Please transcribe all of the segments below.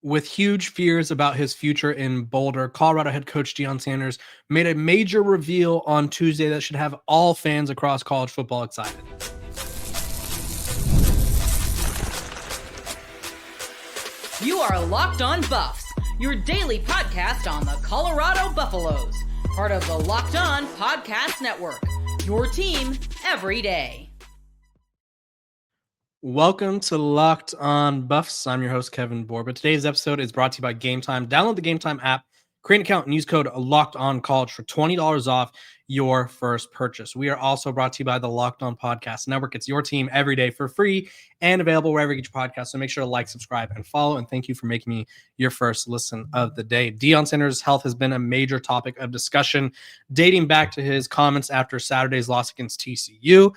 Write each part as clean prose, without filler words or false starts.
With huge fears about his future in Boulder, Colorado head coach Deion Sanders made a major reveal on Tuesday that should have all fans across college football excited. You are Locked On Buffs, your daily podcast on the Colorado Buffaloes, part of the Locked On Podcast Network, your team every day. Welcome to Locked On Buffs. I'm your host, Kevin Borba. Today's episode is brought to you by Game Time. Download the Game Time app, create an account, and use code LOCKEDONCollege for $20 off your first purchase. We are also brought to you by the Locked On Podcast Network. It's your team every day for free and available wherever you get your podcast. So make sure to like, subscribe, and follow. And thank you for making me your first listen of the day. Deion Sanders' health has been a major topic of discussion dating back to his comments after Saturday's loss against TCU.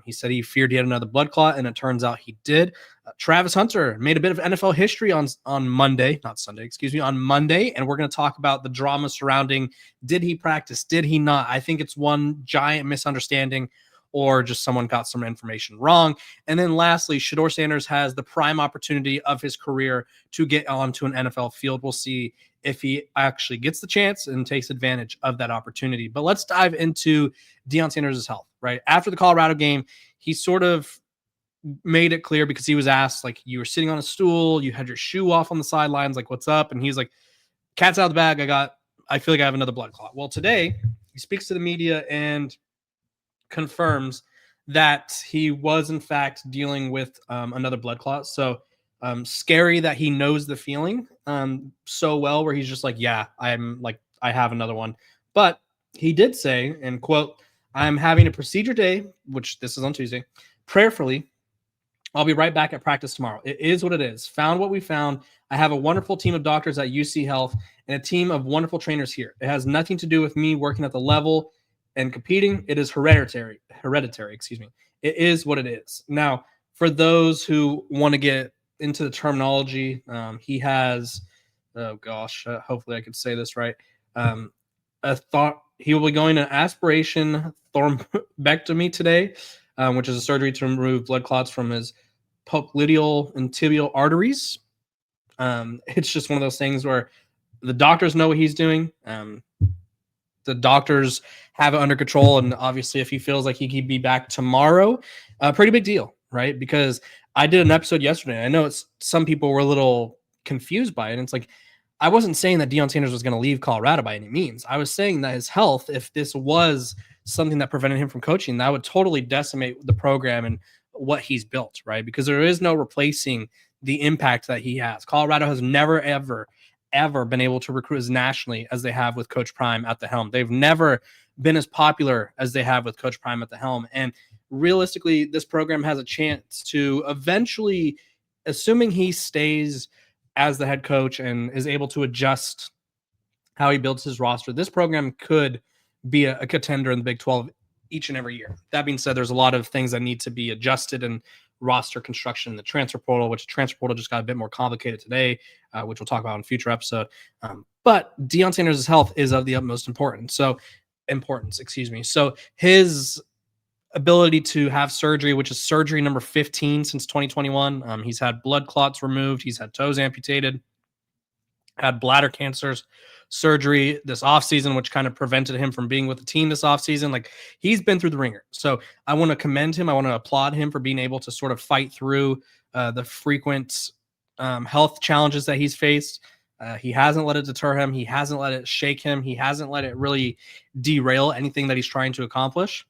He said he feared he had another blood clot, and it turns out he did. Travis Hunter made a bit of NFL history on Monday, not Sunday, excuse me, on Monday, and we're going to talk about the drama surrounding did he practice, did he not? I think it's one giant misunderstanding or just someone got some information wrong. And then lastly, Shedeur Sanders has the prime opportunity of his career to get onto an NFL field. We'll see if he actually gets the chance and takes advantage of that opportunity. But let's dive into Deion Sanders' health, right? After the Colorado game, he sort of made it clear because he was asked, like, you were sitting on a stool, you had your shoe off on the sidelines, like, what's up? And he's like, cat's out of the bag. I feel like I have another blood clot. Well, today he speaks to the media and confirms that he was in fact dealing with another blood clot. So scary that he knows the feeling so well, where he's just like, yeah, I have another one. But he did say, and quote, I'm having a procedure day, which this is on Tuesday, prayerfully. I'll be right back at practice tomorrow. It is what it is. Found what we found. I have a wonderful team of doctors at UC Health and a team of wonderful trainers here. It has nothing to do with me working at the level and competing. It is hereditary, excuse me. It is what it is. Now, for those who want to get into the terminology, he has, hopefully I could say this right. He will be going to aspiration thrombectomy today, which is a surgery to remove blood clots from his popliteal and tibial arteries. It's just one of those things where the doctors know what he's doing. The doctors have it under control, and obviously if he feels like he could be back tomorrow, a pretty big deal, right? Because I did an episode yesterday. I know some people were a little confused by it, and it's like, I wasn't saying that Deion Sanders was going to leave Colorado by any means. I was saying that his health, if this was something that prevented him from coaching, that would totally decimate the program and what he's built, right? Because there is no replacing the impact that he has. Colorado has never, ever been able to recruit as nationally as they have with Coach Prime at the helm. They've never been as popular as they have with Coach Prime at the helm. And realistically, this program has a chance to eventually, assuming he stays as the head coach and is able to adjust how he builds his roster, this program could be a contender in the Big 12 each and every year. That being said, there's a lot of things that need to be adjusted in roster construction in the transfer portal, which the transfer portal just got a bit more complicated today, which we'll talk about in a future episode. But Deion Sanders' health is of the utmost importance. So his ability to have surgery, which is surgery number 15 since 2021. He's had blood clots removed. He's had toes amputated, had bladder cancers surgery this offseason, which kind of prevented him from being with the team this offseason. Like, he's been through the ringer. So I want to commend him. I want to applaud him for being able to sort of fight through the frequent health challenges that he's faced. He hasn't let it deter him. He hasn't let it shake him. He hasn't let it really derail anything that he's trying to accomplish.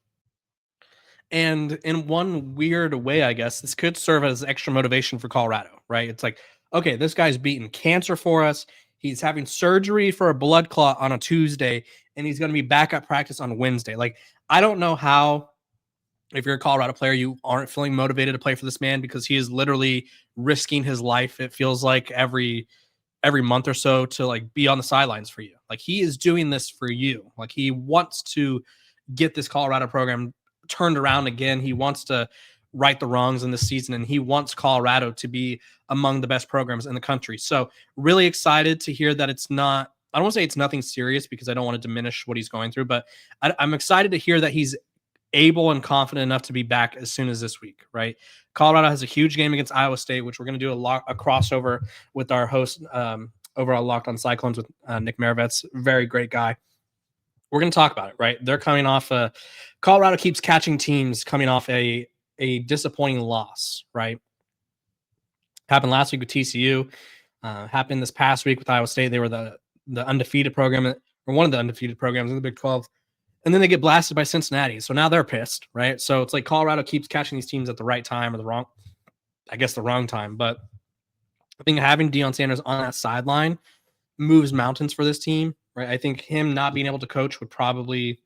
And in one weird way, I guess, this could serve as extra motivation for Colorado, right? It's like, okay, this guy's beaten cancer for us. He's having surgery for a blood clot on a Tuesday, and he's going to be back at practice on Wednesday. Like, I don't know how, if you're a Colorado player, you aren't feeling motivated to play for this man, because he is literally risking his life. It feels like every month or so to, like, be on the sidelines for you. Like, he is doing this for you. Like, he wants to get this Colorado program turned around again. He wants to right the wrongs in this season, and he wants Colorado to be among the best programs in the country. So really excited to hear that it's not, I don't want to say it's nothing serious, because I don't want to diminish what he's going through, but I'm excited to hear that he's able and confident enough to be back as soon as this week, right? Colorado has a huge game against Iowa State, which we're going to do a crossover with our host over on Locked on Cyclones with Nick Maravets. Very great guy. We're going to talk about it, right? They're coming off Colorado keeps catching teams coming off a disappointing loss, right? Happened last week with TCU. Happened this past week with Iowa State. They were the undefeated program, or one of the undefeated programs in the Big 12. And then they get blasted by Cincinnati. So now they're pissed, right? So it's like Colorado keeps catching these teams at the right time or the wrong time. But I think having Deion Sanders on that sideline moves mountains for this team, right? I think him not being able to coach would probably,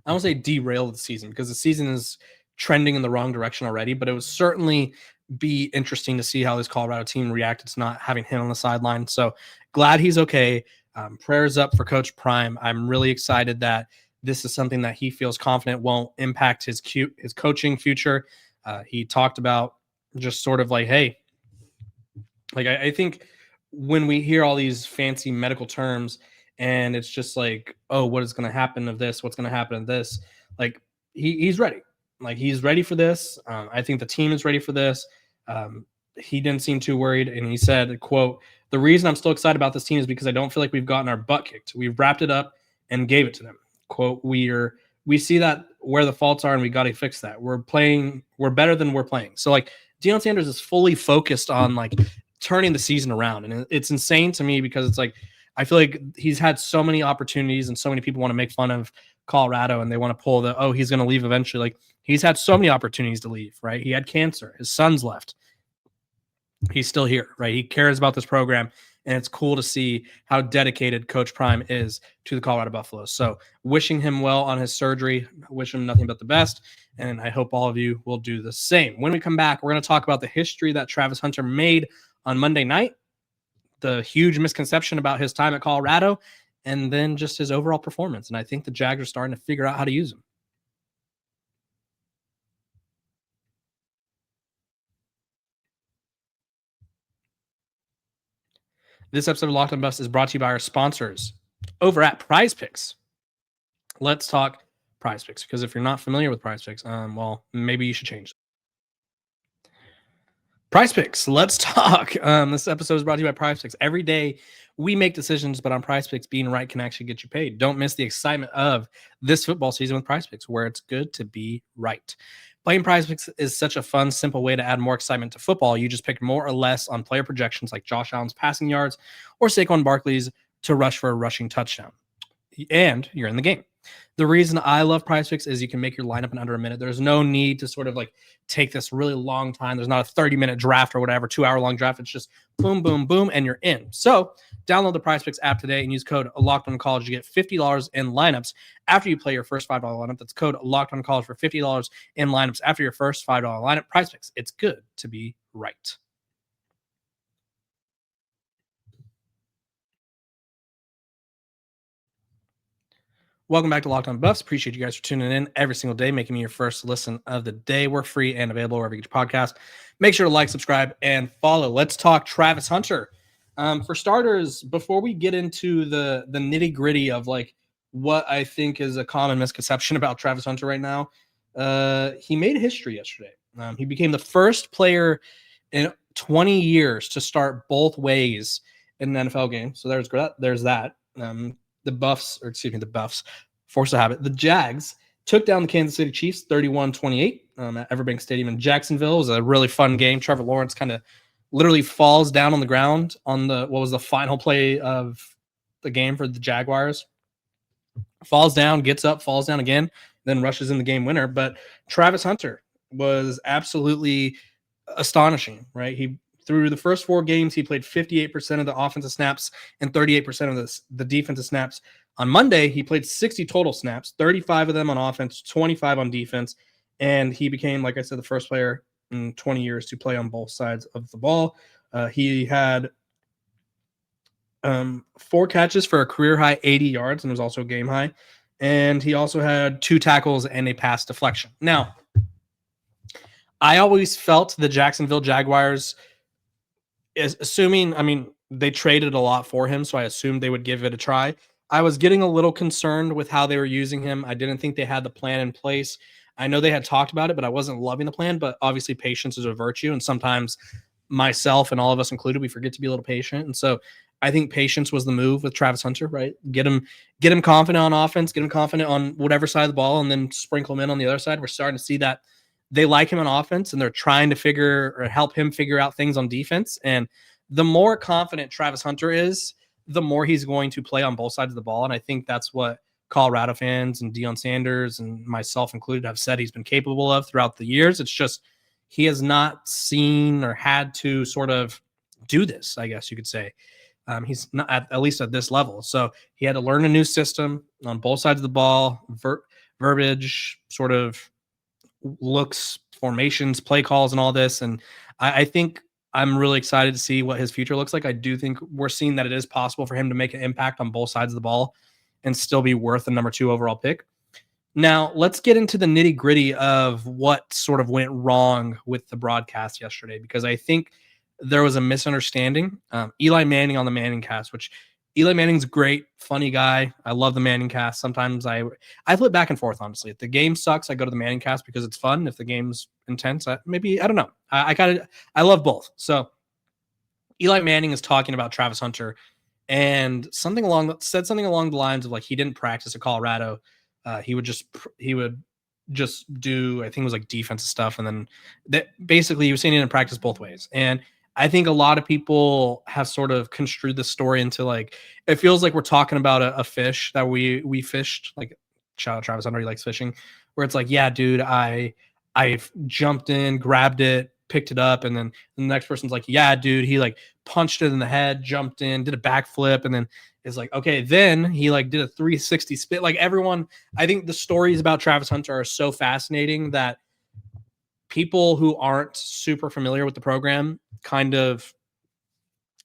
I won't say derail the season, because the season is trending in the wrong direction already, but it would certainly be interesting to see how this Colorado team reacted to not having him on the sideline. So glad he's okay. Prayers up for Coach Prime. I'm really excited that this is something that he feels confident won't impact his coaching future. He talked about just sort of like, hey, like I think when we hear all these fancy medical terms and it's just like, oh, what is going to happen of this? What's going to happen of this? Like he's ready. Like he's ready for this. I think the team is ready for this. He didn't seem too worried. And he said, quote, "The reason I'm still excited about this team is because I don't feel like we've gotten our butt kicked. We've wrapped it up and gave it to them." Quote, we see that where the faults are and we got to fix that. We're better than we're playing. So like Deion Sanders is fully focused on like turning the season around. And it's insane to me because it's like, I feel like he's had so many opportunities and so many people want to make fun of Colorado and they want to pull he's going to leave eventually. Like he's had so many opportunities to leave, right? He had cancer. His son's left. He's still here, right? He cares about this program, and it's cool to see how dedicated Coach Prime is to the Colorado Buffaloes. So wishing him well on his surgery, wish him nothing but the best, and I hope all of you will do the same. When we come back, we're going to talk about the history that Travis Hunter made on Monday night, the huge misconception about his time at Colorado, and then just his overall performance. And I think the Jags are starting to figure out how to use him. This episode of Locked on Buffs is brought to you by our sponsors over at Prize Picks. Let's talk Prize Picks, because if you're not familiar with Prize Picks, well, maybe you should change. Prize Picks, let's talk. This episode is brought to you by Prize Picks. Every day we make decisions, but on Prize Picks, being right can actually get you paid. Don't miss the excitement of this football season with Prize Picks, where it's good to be right. Playing Prize Picks is such a fun, simple way to add more excitement to football. You just pick more or less on player projections like Josh Allen's passing yards or Saquon Barkley's to rush for a rushing touchdown. And you're in the game. The reason I love Prize Picks is you can make your lineup in under a minute. There's no need to sort of like take this really long time. There's not a 30-minute draft or whatever, 2-hour-long draft. It's just boom, boom, boom, and you're in. So download the Prize Picks app today and use code LOCKEDONCollege to get $50 in lineups after you play your first $5 lineup. That's code LOCKEDONCollege for $50 in lineups after your first $5 lineup. Prize Picks. It's good to be right. Welcome back to Locked on Buffs. Appreciate you guys for tuning in every single day, making me your first listen of the day. We're free and available wherever you get your podcast. Make sure to like, subscribe, and follow. Let's talk Travis Hunter. For starters, before we get into the nitty gritty of like what I think is a common misconception about Travis Hunter right now, he made history yesterday. He became the first player in 20 years to start both ways in an NFL game. So there's that. The Buffs, force of habit. The Jags took down the Kansas City Chiefs 31-28 at Everbank Stadium in Jacksonville. It was a really fun game. Trevor Lawrence kind of literally falls down on the ground on what was the final play of the game for the Jaguars. Falls down, gets up, falls down again, then rushes in the game winner. But Travis Hunter was absolutely astonishing, right? Through the first 4 games, he played 58% of the offensive snaps and 38% of the defensive snaps. On Monday, he played 60 total snaps, 35 of them on offense, 25 on defense, and he became, like I said, the first player in 20 years to play on both sides of the ball. He had 4 catches for a career-high 80 yards, and was also a game high, and he also had 2 tackles and a pass deflection. Now, I always felt the Jacksonville Jaguars – they traded a lot for him, so I assumed they would give it a try. I was getting a little concerned with how they were using him. I didn't think they had the plan in place. I know they had talked about it, but I wasn't loving the plan. But obviously, patience is a virtue. And sometimes myself and all of us included, we forget to be a little patient. And so I think patience was the move with Travis Hunter, right? Get him confident on offense, get him confident on whatever side of the ball, and then sprinkle him in on the other side. We're starting to see that they like him on offense and they're trying to help him figure out things on defense. And the more confident Travis Hunter is, the more he's going to play on both sides of the ball. And I think that's what Colorado fans and Deion Sanders and myself included have said he's been capable of throughout the years. It's just he has not seen or had to sort of do this, I guess you could say. He's not at least at this level. So he had to learn a new system on both sides of the ball, verbiage, sort of looks, formations, play calls, and all this. And I think I'm really excited to see what his future looks like. I do think we're seeing that it is possible for him to make an impact on both sides of the ball and still be worth the number 2 overall pick. Now, let's get into the nitty gritty of what sort of went wrong with the broadcast yesterday, because I think there was a misunderstanding. Eli Manning on the ManningCast, which Eli Manning's great, funny guy. I love the ManningCast. Sometimes I flip back and forth, honestly. If the game sucks, I go to the ManningCast because it's fun. If the game's intense, I don't know. I love both. So Eli Manning is talking about Travis Hunter and said something along the lines of like he didn't practice at Colorado. He would just do, I think it was like defensive stuff, and then that basically he was saying he didn't practice both ways. And I think a lot of people have sort of construed this story into like it feels like we're talking about a fish that we fished. Like shout out Travis Hunter, he likes fishing, where it's like, yeah, dude, I jumped in, grabbed it, picked it up, and then the next person's like, yeah, dude, he like punched it in the head, jumped in, did a backflip, and then is like, okay, then he like did a 360 spit. Like everyone, I think the stories about Travis Hunter are so fascinating that people who aren't super familiar with the program kind of,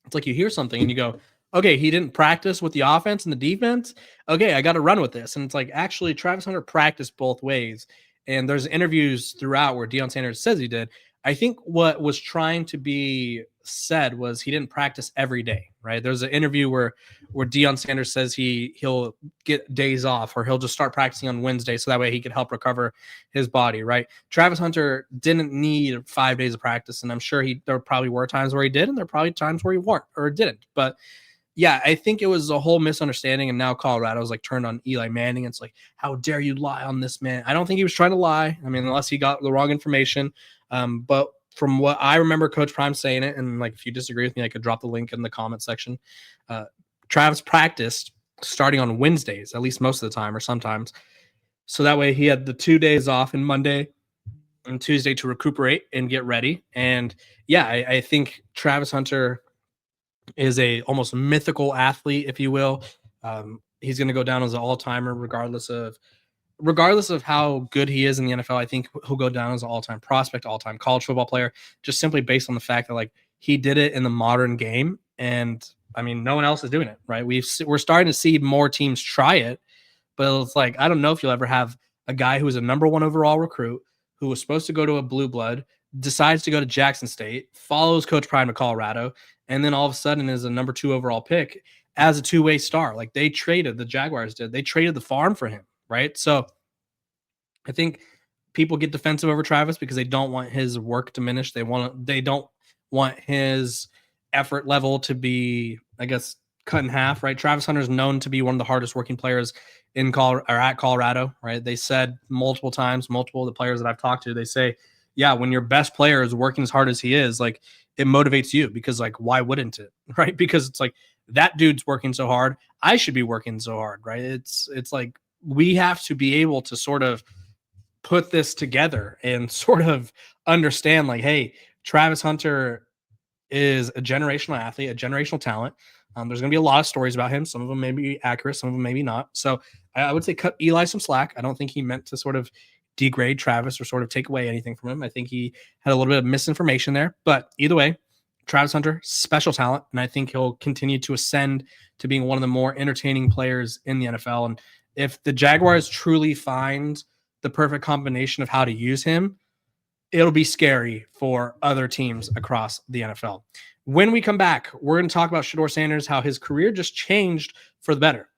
it's like you hear something and you go, okay, he didn't practice with the offense and the defense. Okay, I got to run with this. And it's like, actually, Travis Hunter practiced both ways. And there's interviews throughout where Deion Sanders says he did. I think what was trying to be said was he didn't practice every day, right? There's an interview where Deion Sanders says he'll get days off or he'll just start practicing on Wednesday so that way he could help recover his body, right? Travis Hunter didn't need 5 days of practice, and I'm sure there probably were times where he did, and there are probably times where he weren't or didn't. But yeah, I think it was a whole misunderstanding, and now Colorado's like turned on Eli Manning. It's like, how dare you lie on this man? I don't think he was trying to lie. I mean, unless he got the wrong information. But from what I remember Coach Prime saying it, and like if you disagree with me, I could drop the link in the comment section. Travis practiced starting on Wednesdays, at least most of the time or sometimes. So that way he had the 2 days off in Monday and Tuesday to recuperate and get ready. And yeah, I think Travis Hunter is a almost mythical athlete, if you will. He's going to go down as an all-timer regardless of how good he is in the NFL. I think he'll go down as an all-time prospect, all-time college football player, just simply based on the fact that like he did it in the modern game. And I mean, no one else is doing it, right? We're starting to see more teams try it, but it's like, I don't know if you'll ever have a guy who was a number 1 overall recruit who was supposed to go to a blue blood, decides to go to Jackson State, follows Coach Prime to Colorado, and then all of a sudden is a number 2 overall pick as a two-way star. Like the Jaguars did. They traded the farm for him, right? So I think people get defensive over Travis because they don't want his work diminished. They don't want his effort level to be, I guess, cut in half, right? Travis Hunter is known to be one of the hardest working players at Colorado, right? They said multiple times, multiple of the players that I've talked to, they say, yeah, when your best player is working as hard as he is, like it motivates you because like, why wouldn't it? Right. Because it's like that dude's working so hard. I should be working so hard. Right. It's like, we have to be able to sort of put this together and sort of understand like, hey, Travis Hunter is a generational athlete, a generational talent. There's going to be a lot of stories about him. Some of them may be accurate. Some of them maybe not. So I would say cut Eli some slack. I don't think he meant to sort of degrade Travis or sort of take away anything from him. I think he had a little bit of misinformation there, but either way, Travis Hunter, special talent. And I think he'll continue to ascend to being one of the more entertaining players in the NFL. And if the Jaguars truly find the perfect combination of how to use him, it'll be scary for other teams across the NFL. When we come back, we're going to talk about Shedeur Sanders, how his career just changed for the better.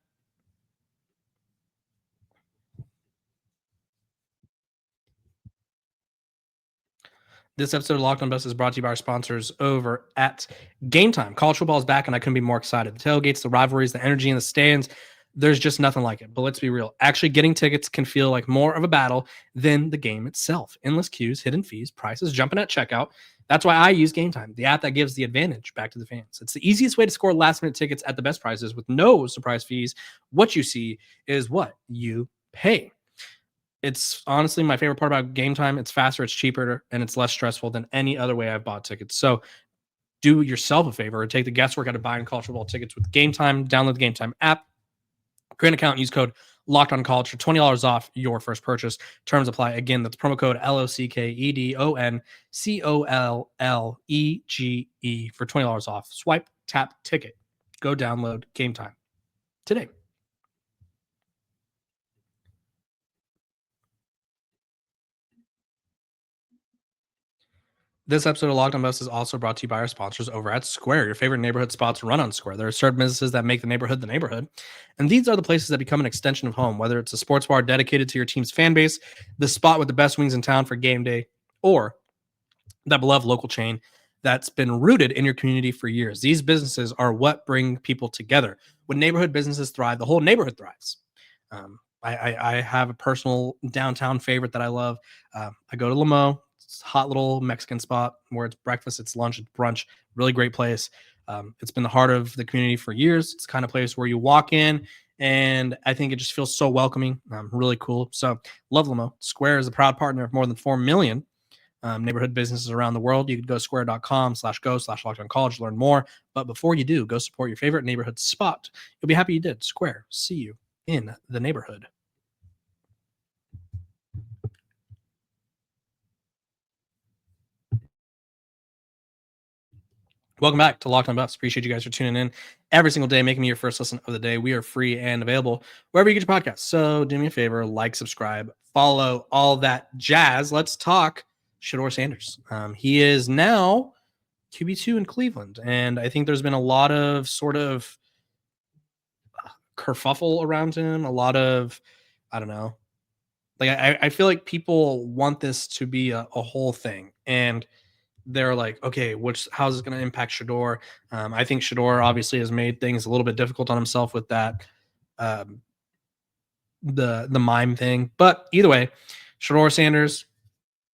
This episode of Locked On Buffs is brought to you by our sponsors over at Game Time. College football is back, and I couldn't be more excited. The tailgates, the rivalries, the energy in the stands, there's just nothing like it. But let's be real. Actually getting tickets can feel like more of a battle than the game itself. Endless queues, hidden fees, prices, jumping at checkout. That's why I use Game Time, the app that gives the advantage back to the fans. It's the easiest way to score last-minute tickets at the best prices with no surprise fees. What you see is what you pay. It's honestly my favorite part about Game Time. It's faster, it's cheaper, and it's less stressful than any other way I've bought tickets. So do yourself a favor and take the guesswork out of buying college football tickets with Game Time. Download the Game Time app, create an account, and use code LOCKEDONCollege for $20 off your first purchase. Terms apply. Again, that's promo code LOCKEDONCOLLEGE for $20 off. Swipe, tap, ticket. Go download Game Time today. This episode of Locked On Buffs is also brought to you by our sponsors over at Square, your favorite neighborhood spots run on Square. There are certain businesses that make the neighborhood. And these are the places that become an extension of home, whether it's a sports bar dedicated to your team's fan base, the spot with the best wings in town for game day, or that beloved local chain that's been rooted in your community for years. These businesses are what bring people together. When neighborhood businesses thrive, the whole neighborhood thrives. I have a personal downtown favorite that I love. I go to Lamo. It's a hot little Mexican spot where it's breakfast, it's lunch, it's brunch. Really great place. It's been the heart of the community for years. It's the kind of place where you walk in, and I think it just feels so welcoming. Really cool. So love Lamo. Square is a proud partner of more than 4 million neighborhood businesses around the world. You can go to square.com/go/lockedoncollege to learn more. But before you do, go support your favorite neighborhood spot. You'll be happy you did. Square. See you in the neighborhood. Welcome back to Locked On Buffs. Appreciate you guys for tuning in every single day, making me your first listen of the day. We are free and available wherever you get your podcasts. So do me a favor, like, subscribe, follow, all that jazz. Let's talk Shedeur Sanders. He is now QB2 in Cleveland, and I think there's been a lot of sort of kerfuffle around him, a lot of, I don't know. Like I feel like people want this to be a whole thing, and they're like, okay, how's this going to impact Shedeur? I think Shedeur obviously has made things a little bit difficult on himself with that, the mime thing. But either way, Joe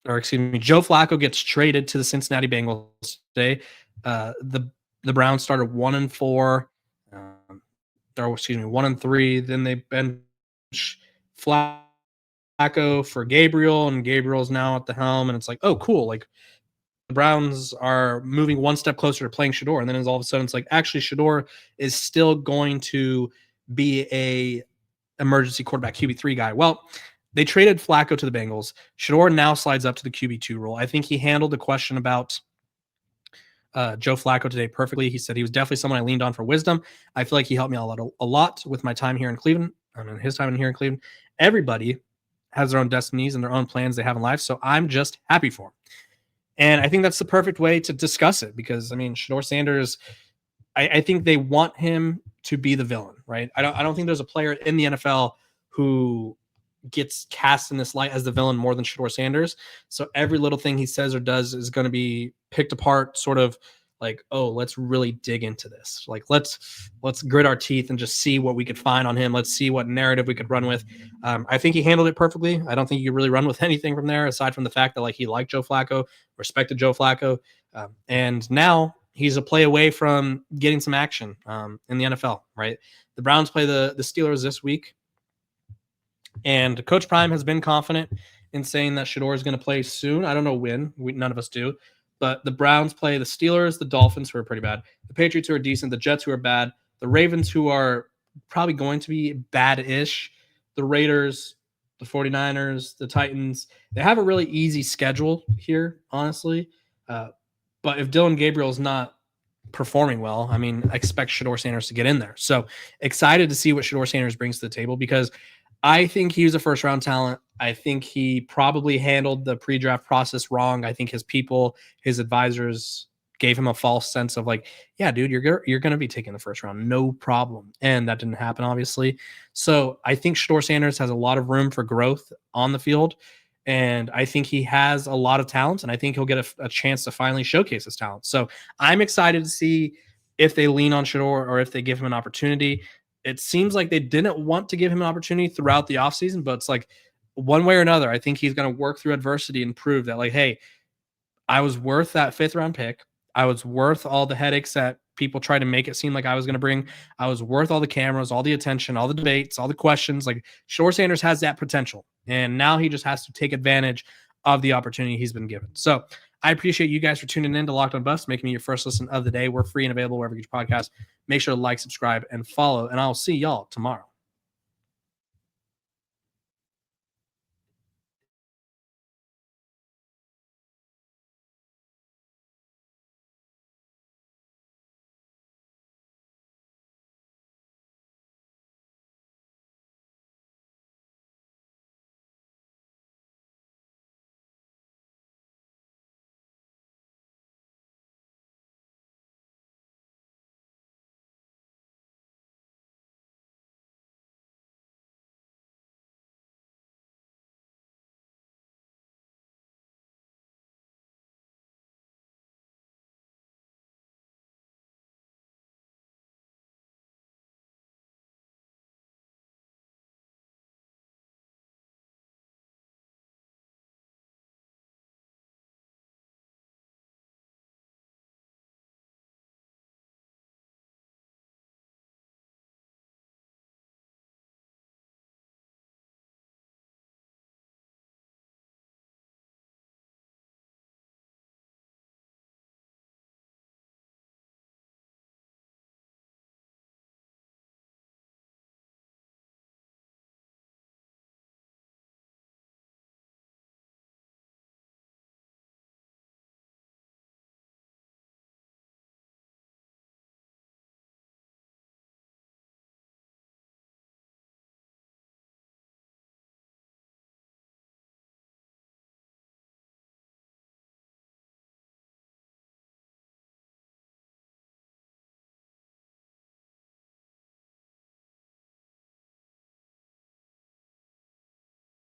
Flacco gets traded to the Cincinnati Bengals today. The Browns started 1-4, 1-3. Then they bench Flacco for Gabriel, and Gabriel's now at the helm, and it's like, oh, cool, like the Browns are moving one step closer to playing Shedeur, and then all of a sudden it's like, actually Shedeur is still going to be a emergency quarterback QB3 guy. Well, they traded Flacco to the Bengals. Shedeur now slides up to the QB2 role. I think he handled the question about Joe Flacco today perfectly. He said he was definitely someone I leaned on for wisdom. I feel like he helped me a lot with my time here in Cleveland. And his time here in Cleveland. Everybody has their own destinies and their own plans they have in life, so I'm just happy for him. And I think that's the perfect way to discuss it because, I mean, Shedeur Sanders, I think they want him to be the villain, right? I don't think there's a player in the NFL who gets cast in this light as the villain more than Shedeur Sanders. So every little thing he says or does is going to be picked apart, sort of like, oh, let's really dig into this. Like, let's grit our teeth and just see what we could find on him. Let's see what narrative we could run with. I think he handled it perfectly. I don't think you could really run with anything from there, aside from the fact that like he liked Joe Flacco, respected Joe Flacco, and now he's a play away from getting some action in the NFL. Right? The Browns play the Steelers this week, and Coach Prime has been confident in saying that Shedeur is going to play soon. I don't know when. None of us do. But the Browns play the Steelers, the Dolphins, who are pretty bad, the Patriots, who are decent, the Jets, who are bad, the Ravens, who are probably going to be bad-ish, the Raiders, the 49ers, the Titans. They have a really easy schedule here, honestly. But if Dylan Gabriel is not performing well, I mean, I expect Shedeur Sanders to get in there. So excited to see what Shedeur Sanders brings to the table because I think he was a first-round talent. I think he probably handled the pre-draft process wrong. I think his people, his advisors gave him a false sense of like, yeah, dude, you're going to be taking the first round, no problem. And that didn't happen, obviously. So I think Shedeur Sanders has a lot of room for growth on the field. And I think he has a lot of talent, and I think he'll get a chance to finally showcase his talent. So I'm excited to see if they lean on Shador or if they give him an opportunity. It seems like they didn't want to give him an opportunity throughout the offseason, but it's like one way or another, I think he's going to work through adversity and prove that, like, hey, I was worth that 5th round pick. I was worth all the headaches that people try to make it seem like I was going to bring. I was worth all the cameras, all the attention, all the debates, all the questions. Like, Shador Sanders has that potential. And now he just has to take advantage of the opportunity he's been given. So I appreciate you guys for tuning in to Locked On Buffs, making me your first listen of the day. We're free and available wherever you get your podcast. Make sure to like, subscribe, and follow. And I'll see y'all tomorrow.